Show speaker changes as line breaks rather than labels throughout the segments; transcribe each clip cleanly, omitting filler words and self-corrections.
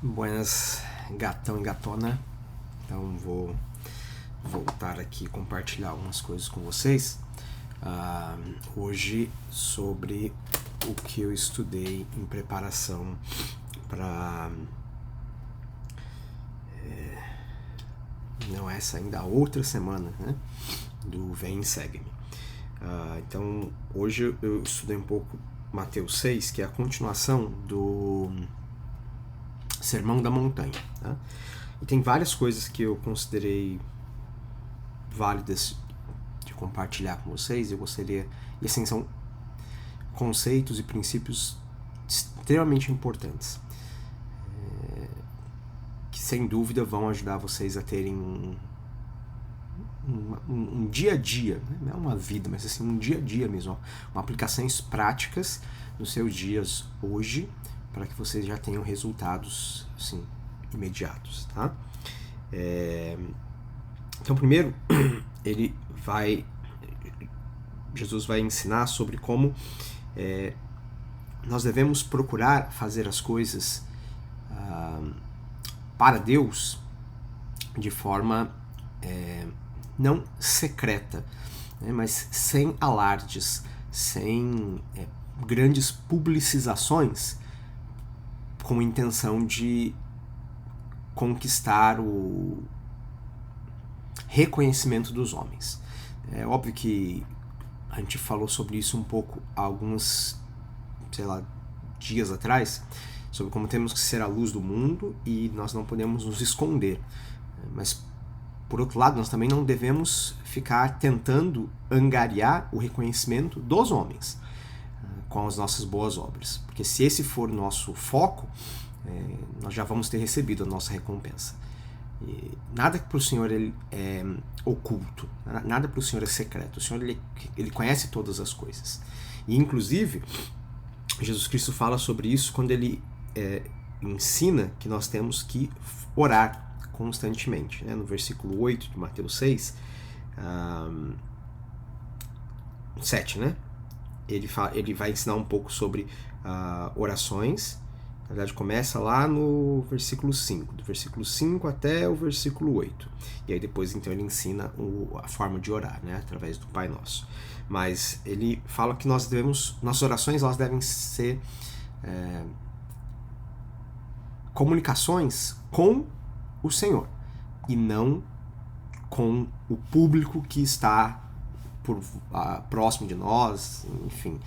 Buenas, gatão e gatona. Então vou voltar aqui e compartilhar algumas coisas com vocês. Hoje sobre o que eu estudei em preparação para não essa ainda, a outra semana, né, do Vem e Segue-me. Então hoje eu estudei um pouco Mateus 6, que é a continuação do Sermão da Montanha, tá? E tem várias coisas que eu considerei válidas de compartilhar com vocês. Eu gostaria, e assim, são conceitos e princípios extremamente importantes, que sem dúvida vão ajudar vocês a terem um dia a dia, né? Não é uma vida, mas assim, um dia a dia mesmo, uma aplicações práticas nos seus dias hoje, para que vocês já tenham resultados assim, imediatos, tá? Então, primeiro, Jesus vai ensinar sobre como nós devemos procurar fazer as coisas para Deus de forma não secreta, né, mas sem alardes, sem grandes publicizações, com intenção de conquistar o reconhecimento dos homens. É óbvio que a gente falou sobre isso um pouco há alguns, dias atrás, sobre como temos que ser a luz do mundo e nós não podemos nos esconder. Mas, por outro lado, nós também não devemos ficar tentando angariar o reconhecimento dos homens com as nossas boas obras. Porque se esse for o nosso foco, nós já vamos ter recebido a nossa recompensa. E nada para o Senhor é oculto, nada para o Senhor é secreto. O Senhor ele conhece todas as coisas. E, inclusive, Jesus Cristo fala sobre isso quando ele ensina que nós temos que orar constantemente, né? No versículo 8 de Mateus 6, 7, né? Ele vai ensinar um pouco sobre orações. Na verdade, começa lá no versículo 5, do versículo 5 até o versículo 8. E aí depois, então, ele ensina a forma de orar, né, através do Pai Nosso. Mas ele fala que nossas orações elas devem ser comunicações com o Senhor e não com o público que está próximo de nós, enfim,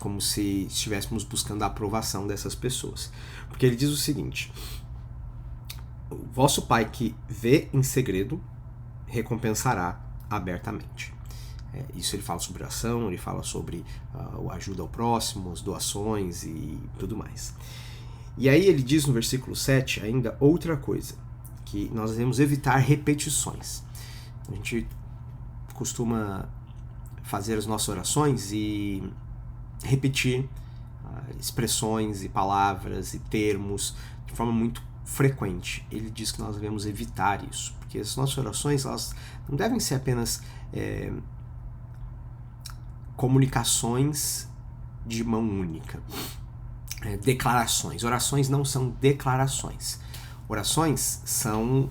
como se estivéssemos buscando a aprovação dessas pessoas. Porque ele diz o seguinte: o vosso Pai que vê em segredo recompensará abertamente. Isso ele fala sobre oração, ele fala sobre a ajuda ao próximo, as doações e tudo mais. E aí ele diz no versículo 7 ainda outra coisa, que nós devemos evitar repetições. A gente costuma fazer as nossas orações e repetir expressões e palavras e termos de forma muito frequente. Ele diz que nós devemos evitar isso, porque as nossas orações elas não devem ser apenas comunicações de mão única, declarações. Orações não são declarações. Orações são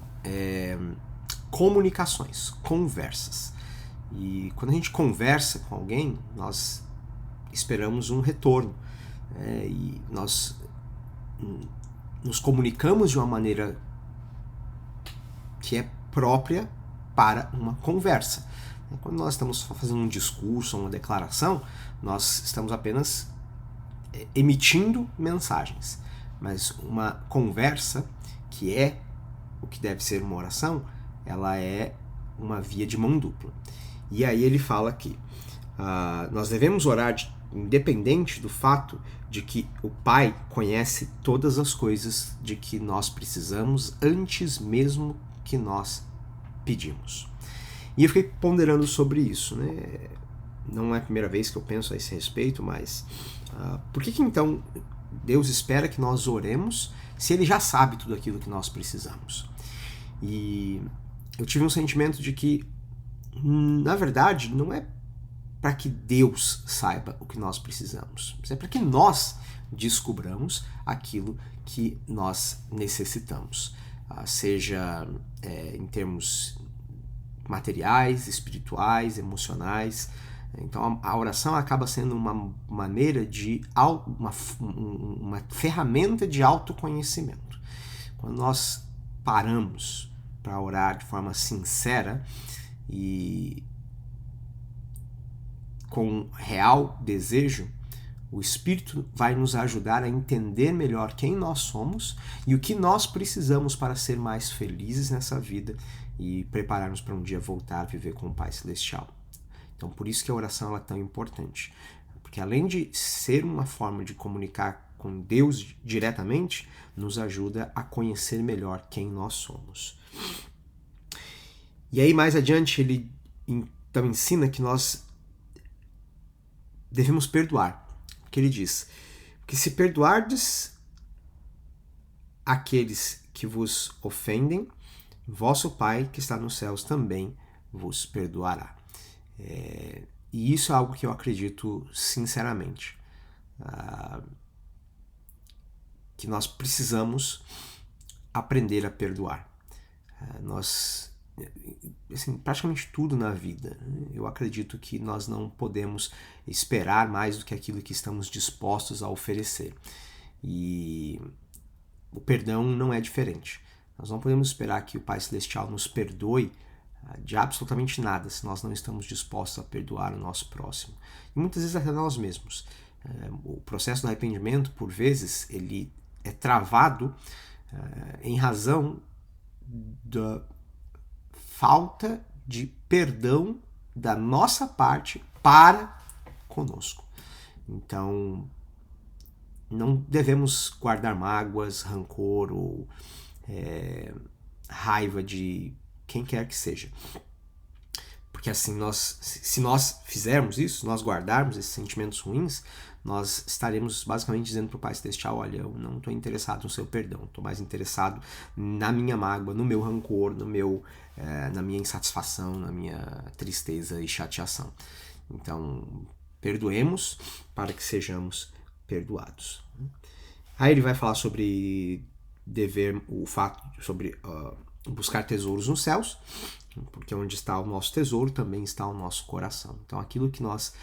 comunicações, conversas. E quando a gente conversa com alguém, nós esperamos um retorno. E nós nos comunicamos de uma maneira que é própria para uma conversa. Quando nós estamos fazendo um discurso, uma declaração, nós estamos apenas emitindo mensagens. Mas uma conversa, que é o que deve ser uma oração, ela é uma via de mão dupla. E aí ele fala que nós devemos orar independente do fato de que o Pai conhece todas as coisas de que nós precisamos antes mesmo que nós pedimos. E eu fiquei ponderando sobre isso, né? Não é a primeira vez que eu penso a esse respeito, mas por que então Deus espera que nós oremos se Ele já sabe tudo aquilo que nós precisamos? E eu tive um sentimento de que, na verdade, não é para que Deus saiba o que nós precisamos, mas é para que nós descubramos aquilo que nós necessitamos, seja em termos materiais, espirituais, emocionais. Então a oração acaba sendo uma maneira de uma ferramenta de autoconhecimento. Quando nós paramos para orar de forma sincera e com real desejo, o Espírito vai nos ajudar a entender melhor quem nós somos e o que nós precisamos para ser mais felizes nessa vida e preparar-nos para um dia voltar a viver com o Pai Celestial. Então, por isso que a oração é tão importante. Porque além de ser uma forma de comunicar com Deus diretamente, nos ajuda a conhecer melhor quem nós somos. E aí, mais adiante, ele então ensina que nós devemos perdoar. Que ele diz que se perdoardes aqueles que vos ofendem, vosso Pai que está nos céus também vos perdoará. E isso é algo que eu acredito sinceramente, que nós precisamos aprender a perdoar. Nós, assim, praticamente tudo na vida, eu acredito que nós não podemos esperar mais do que aquilo que estamos dispostos a oferecer. E o perdão não é diferente. Nós não podemos esperar que o Pai Celestial nos perdoe de absolutamente nada se nós não estamos dispostos a perdoar o nosso próximo. E muitas vezes até nós mesmos. O processo do arrependimento, por vezes, ele é travado em razão da falta de perdão da nossa parte para conosco. Então, não devemos guardar mágoas, rancor ou raiva de quem quer que seja. Porque assim, se nós fizermos isso, se nós guardarmos esses sentimentos ruins, nós estaremos basicamente dizendo para o Pai Celestial: olha, eu não estou interessado no seu perdão, estou mais interessado na minha mágoa, no meu rancor, na minha insatisfação, na minha tristeza e chateação. Então, perdoemos para que sejamos perdoados. Aí ele vai falar sobre sobre buscar tesouros nos céus, porque onde está o nosso tesouro também está o nosso coração. Então aquilo que nós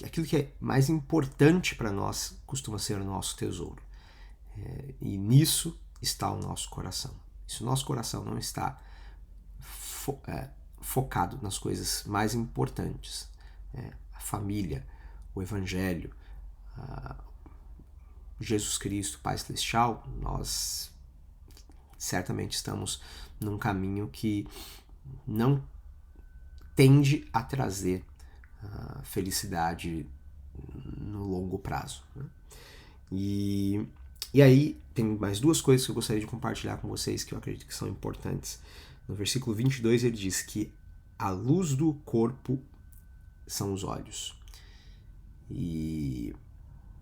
aquilo que é mais importante para nós costuma ser o nosso tesouro. E nisso está o nosso coração. Se o nosso coração não está focado nas coisas mais importantes, a família, o Evangelho, Jesus Cristo, Pai Celestial, nós certamente estamos num caminho que não tende a trazer felicidade no longo prazo. E aí tem mais duas coisas que eu gostaria de compartilhar com vocês que eu acredito que são importantes. No versículo 22 ele diz que a luz do corpo são os olhos. E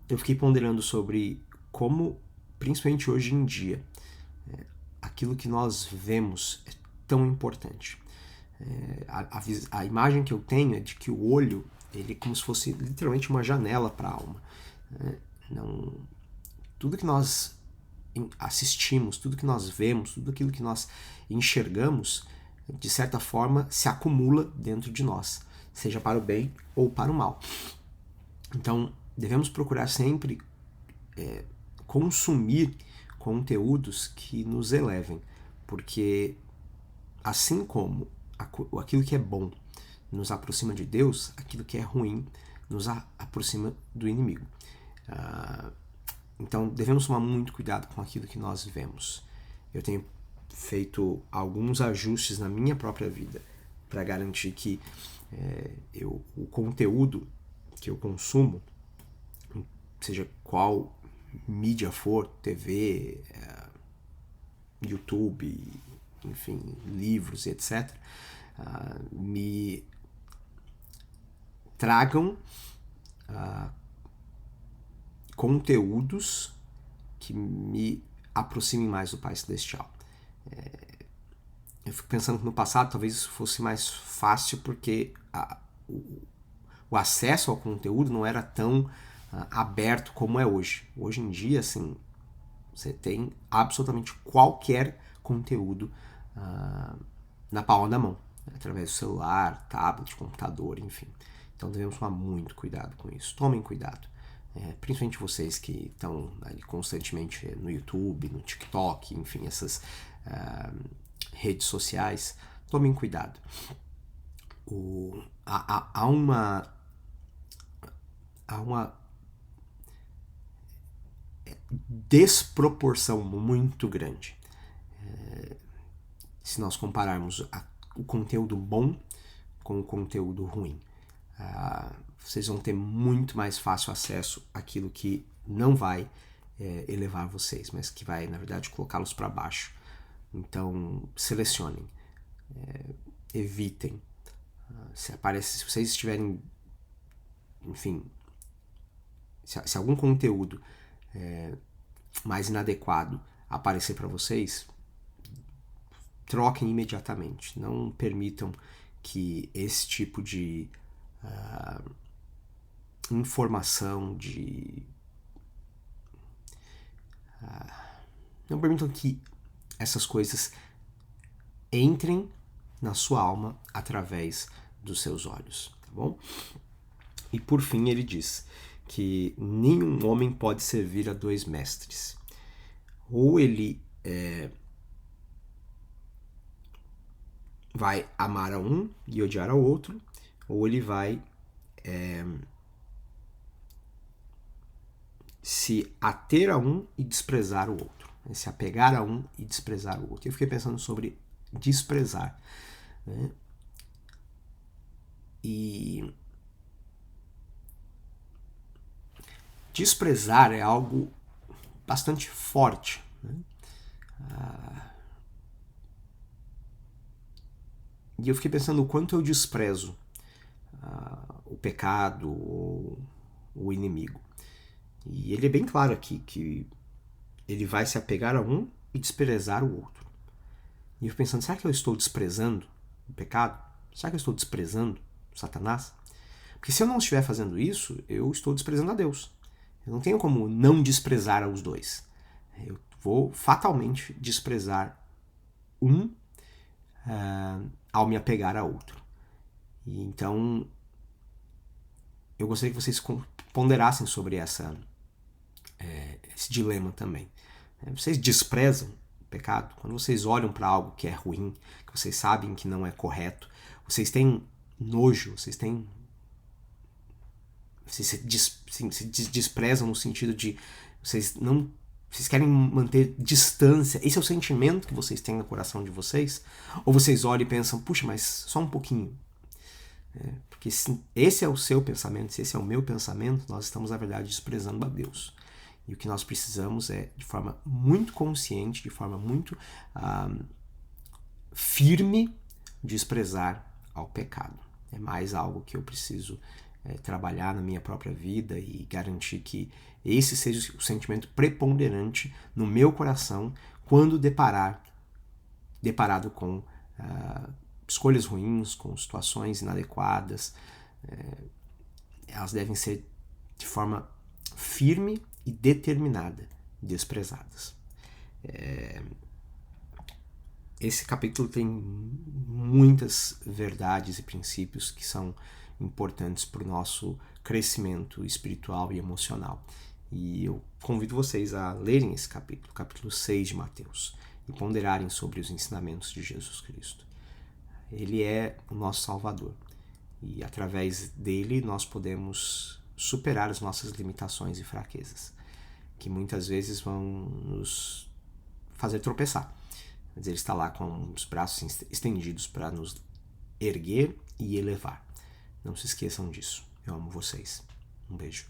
eu fiquei ponderando sobre como, principalmente hoje em dia, aquilo que nós vemos é tão importante. A imagem que eu tenho é de que o olho, ele é como se fosse literalmente uma janela para a alma. Tudo que nós assistimos, tudo que nós vemos, tudo aquilo que nós enxergamos, de certa forma, se acumula dentro de nós, seja para o bem ou para o mal. Então, devemos procurar sempre consumir conteúdos que nos elevem, porque assim como aquilo que é bom nos aproxima de Deus, aquilo que é ruim nos aproxima do inimigo. Então, devemos tomar muito cuidado com aquilo que nós vemos. Eu tenho feito alguns ajustes na minha própria vida para garantir que o conteúdo que eu consumo, seja qual mídia for, TV, YouTube, enfim, livros, etc., me tragam conteúdos que me aproximem mais do Pai Celestial. eu fico pensando que no passado talvez isso fosse mais fácil porque o acesso ao conteúdo não era tão aberto como é hoje. Hoje em dia, assim, você tem absolutamente qualquer conteúdo na palma da mão, através do celular, tablet, computador, enfim. Então devemos tomar muito cuidado com isso. Tomem cuidado. Principalmente vocês que estão ali constantemente no YouTube, no TikTok, enfim, essas redes sociais, tomem cuidado. Há uma desproporção muito grande se nós compararmos o conteúdo bom com o conteúdo ruim. Vocês vão ter muito mais fácil acesso àquilo que não vai elevar vocês, mas que vai, na verdade, colocá-los para baixo. Então, selecionem, evitem. Se vocês estiverem, enfim, se algum conteúdo mais inadequado aparecer para vocês, troquem imediatamente. Não permitam que esse tipo de informação, não permitam que essas coisas entrem na sua alma através dos seus olhos, tá bom? E por fim ele diz que nenhum homem pode servir a dois mestres. Ou ele vai amar a um e odiar ao outro, ou ele vai se ater a um e desprezar o outro. Se apegar a um e desprezar o outro. Eu fiquei pensando sobre desprezar. Né? E desprezar é algo bastante forte. Né? E eu fiquei pensando o quanto eu desprezo o pecado ou o inimigo. E ele é bem claro aqui que ele vai se apegar a um e desprezar o outro. E eu fico pensando, será que eu estou desprezando o pecado? Será que eu estou desprezando Satanás? Porque se eu não estiver fazendo isso, eu estou desprezando a Deus. Eu não tenho como não desprezar os dois. Eu vou fatalmente desprezar um ao me apegar a outro. E então, eu gostaria que vocês ponderassem sobre esse dilema também. Vocês desprezam o pecado? Quando vocês olham para algo que é ruim, que vocês sabem que não é correto, vocês têm nojo, vocês se desprezam no sentido de vocês querem manter distância. Esse é o sentimento que vocês têm no coração de vocês? Ou vocês olham e pensam, puxa, mas só um pouquinho? Porque se esse é o seu pensamento, se esse é o meu pensamento, nós estamos, na verdade, desprezando a Deus. E o que nós precisamos é, de forma muito consciente, de forma muito firme, desprezar ao pecado. É mais algo que eu preciso trabalhar na minha própria vida e garantir que esse seja o sentimento preponderante no meu coração quando deparado com escolhas ruins, com situações inadequadas. Elas devem ser de forma firme e determinada desprezadas. Esse capítulo tem muitas verdades e princípios que são importantes para o nosso crescimento espiritual e emocional. E eu convido vocês a lerem esse capítulo, capítulo 6 de Mateus, e ponderarem sobre os ensinamentos de Jesus Cristo. Ele é o nosso Salvador. E através dele nós podemos superar as nossas limitações e fraquezas, que muitas vezes vão nos fazer tropeçar. Mas ele está lá com os braços estendidos para nos erguer e elevar. Não se esqueçam disso. Eu amo vocês. Um beijo.